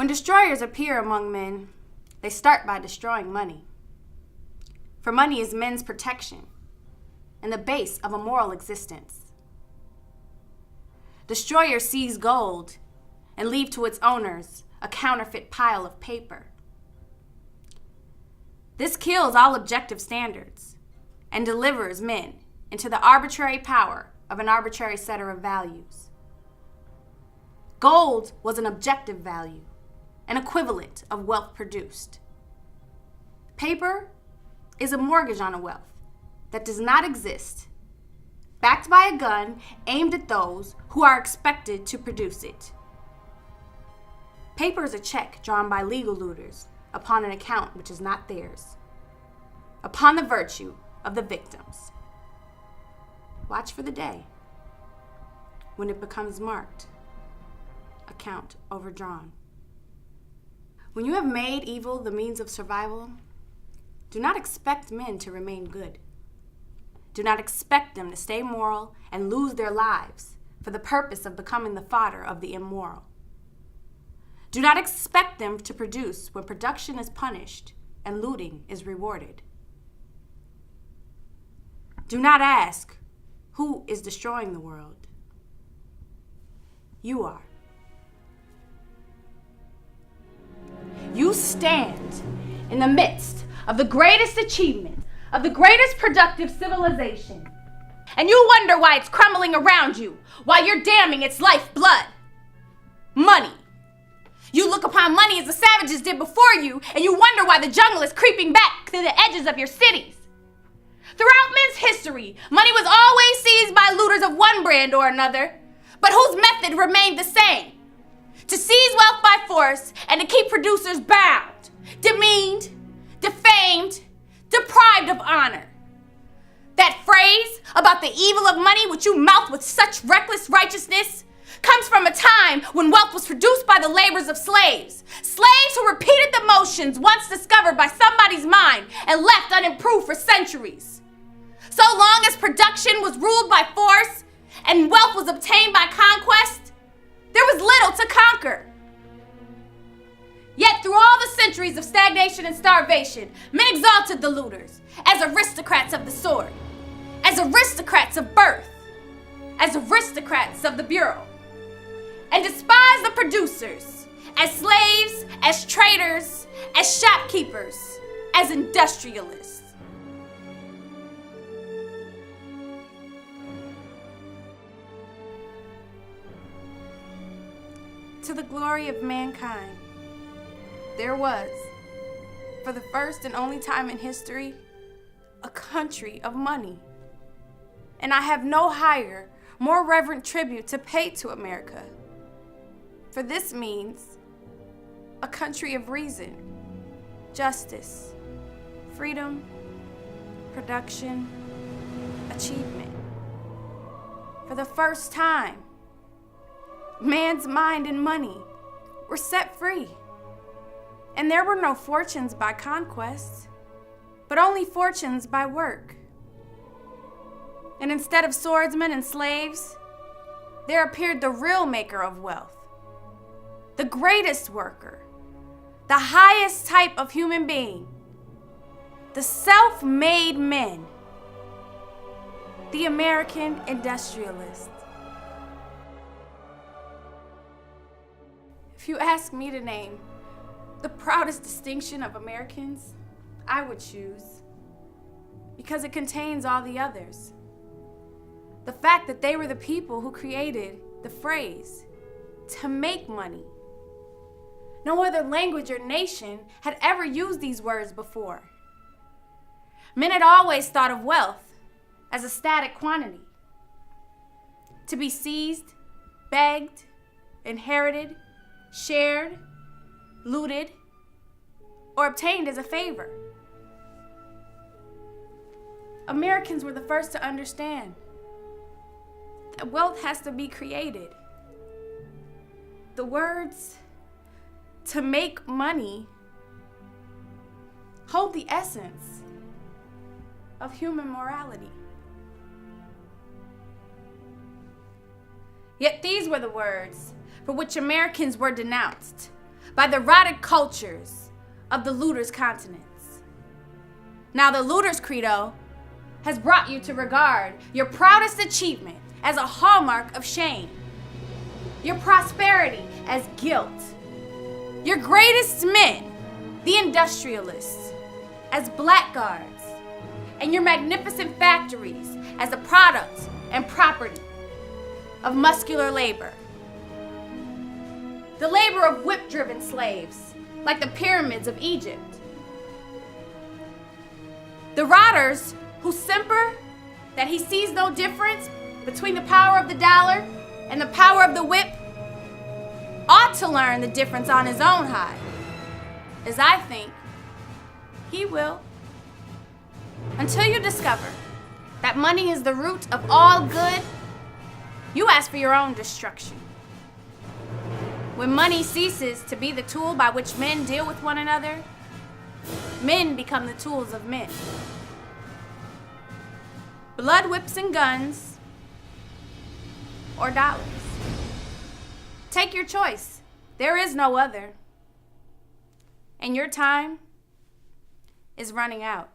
When destroyers appear among men, they start by destroying money. For money is men's protection and the base of a moral existence. Destroyers seize gold and leave to its owners a counterfeit pile of paper. This kills all objective standards and delivers men into the arbitrary power of an arbitrary setter of values. Gold was an objective value, an equivalent of wealth produced. Paper is a mortgage on a wealth that does not exist, backed by a gun aimed at those who are expected to produce it. Paper is a check drawn by legal looters upon an account which is not theirs, upon the virtue of the victims. Watch for the day when it becomes marked, account overdrawn. When you have made evil the means of survival, do not expect men to remain good. Do not expect them to stay moral and lose their lives for the purpose of becoming the fodder of the immoral. Do not expect them to produce when production is punished and looting is rewarded. Do not ask who is destroying the world. You are. You stand in the midst of the greatest achievement, of the greatest productive civilization, and you wonder why it's crumbling around you, why you're damning its lifeblood. Money. You look upon money as the savages did before you, and you wonder why the jungle is creeping back to the edges of your cities. Throughout men's history, money was always seized by looters of one brand or another, but whose method remained the same: to seize wealth by force and to keep producers bound, demeaned, defamed, deprived of honor. That phrase about the evil of money, which you mouth with such reckless righteousness, comes from a time when wealth was produced by the labors of slaves. Slaves who repeated the motions once discovered by somebody's mind and left unimproved for centuries. So long as production was ruled by force and wealth was obtained by conquest, there was little to conquer. Yet through all the centuries of stagnation and starvation, men exalted the looters as aristocrats of the sword, as aristocrats of birth, as aristocrats of the bureau, and despised the producers as slaves, as traders, as shopkeepers, as industrialists. To the glory of mankind, there was, for the first and only time in history, a country of money. And I have no higher, more reverent tribute to pay to America. For this means a country of reason, justice, freedom, production, achievement. For the first time, man's mind and money were set free. And there were no fortunes by conquest, but only fortunes by work. And instead of swordsmen and slaves, there appeared the real maker of wealth, the greatest worker, the highest type of human being, the self-made men, the American industrialist. If you ask me to name the proudest distinction of Americans, I would choose, because it contains all the others, the fact that they were the people who created the phrase, to make money. No other language or nation had ever used these words before. Men had always thought of wealth as a static quantity, to be seized, begged, inherited, shared, looted, or obtained as a favor. Americans were the first to understand that wealth has to be created. The words to make money hold the essence of human morality. Yet these were the words for which Americans were denounced by the rotted cultures of the looters' continents. Now the looters' credo has brought you to regard your proudest achievement as a hallmark of shame, your prosperity as guilt, your greatest men, the industrialists, as blackguards, and your magnificent factories as the product and property of muscular labor. The labor of whip-driven slaves, like the pyramids of Egypt. The rotters who simper that he sees no difference between the power of the dollar and the power of the whip ought to learn the difference on his own hide, as I think he will. Until you discover that money is the root of all good, you ask for your own destruction. When money ceases to be the tool by which men deal with one another, men become the tools of men. Blood, whips, and guns, or dollars. Take your choice. There is no other. And your time is running out.